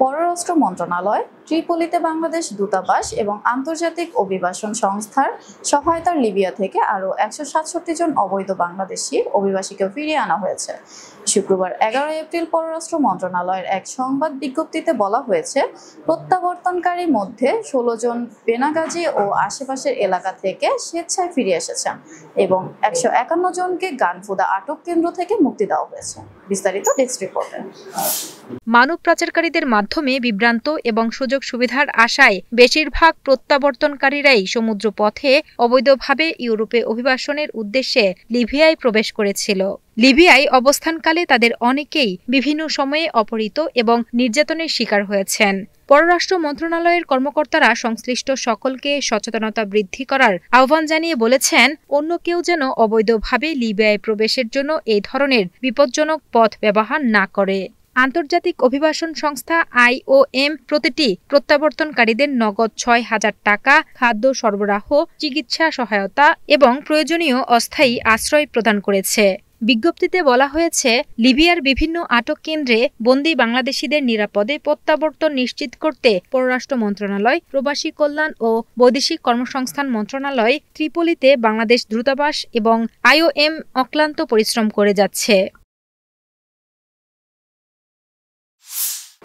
পররাষ্ট্র মন্ত্রণালয়, ত্রিপোলিতে বাংলাদেশ দূতাবাস এবং আন্তর্জাতিক অভিবাসন সংস্থার সহায়তায় লিবিয়া থেকে আরও ১৬৭ জন অবৈধ বাংলাদেশি অভিবাসীকে ফিরিয়ে আনা হয়েছে। শুক্রবার ১১ এপ্রিল পররাষ্ট্র মন্ত্রণালয়ের এক সংবাদ বিজ্ঞপ্তিতে বলা হয়েছে, প্রত্যাবর্তনকারীর মধ্যে ১৬ জন বেনাগাজী ও আশেপাশের এলাকা থেকে স্বেচ্ছায় ফিরে এসেছেন এবং ১৫১ জনকে গানফুদা আটক কেন্দ্র থেকে মুক্তি দেওয়া হয়েছে। বিস্তারিত ডেস্ক রিপোর্টে। মানব পাচারকারীদের মাধ্যমে বিভ্রান্ত এবং সুযোগ সুবিধার আশায় বেশিরভাগ প্রত্যাবর্তনকারীরাই সমুদ্র পথে অবৈধভাবে ইউরোপে অভিবাসনের উদ্দেশ্যে লিবিয়ায় প্রবেশ করেছিল। লিবিয়ায় অবস্থানকালে তাদের অনেকেই বিভিন্ন সময়ে অপহৃত এবং নির্যাতনের শিকার হয়েছেন। পররাষ্ট্র মন্ত্রণালয়ের কর্মকর্তারা সংশ্লিষ্ট সকলকে সচেতনতা বৃদ্ধি করার আহ্বান জানিয়ে বলেছেন, অন্য কেউ যেন অবৈধভাবে লিবিয়ায় প্রবেশের জন্য এই ধরনের বিপজ্জনক পথ ব্যবহার না করে। আন্তর্জাতিক অভিবাসন সংস্থা IOM প্রতিটি প্রত্যাবর্তনকারীদের নগদ ৬,০০০ টাকা, খাদ্য সরবরাহ, চিকিৎসা সহায়তা এবং প্রয়োজনীয় অস্থায়ী আশ্রয় প্রদান করেছে। বিজ্ঞপ্তিতে বলা হয়েছে, লিবিয়ার বিভিন্ন আটক কেন্দ্রে বন্দী বাংলাদেশিদের নিরাপদে প্রত্যাবর্তন নিশ্চিত করতে পররাষ্ট্র মন্ত্রণালয়, প্রবাসী কল্যাণ ও বৈদেশিক কর্মসংস্থান মন্ত্রণালয়, ত্রিপোলিতে বাংলাদেশ দূতাবাস এবং IOM অক্লান্ত পরিশ্রম করে যাচ্ছে।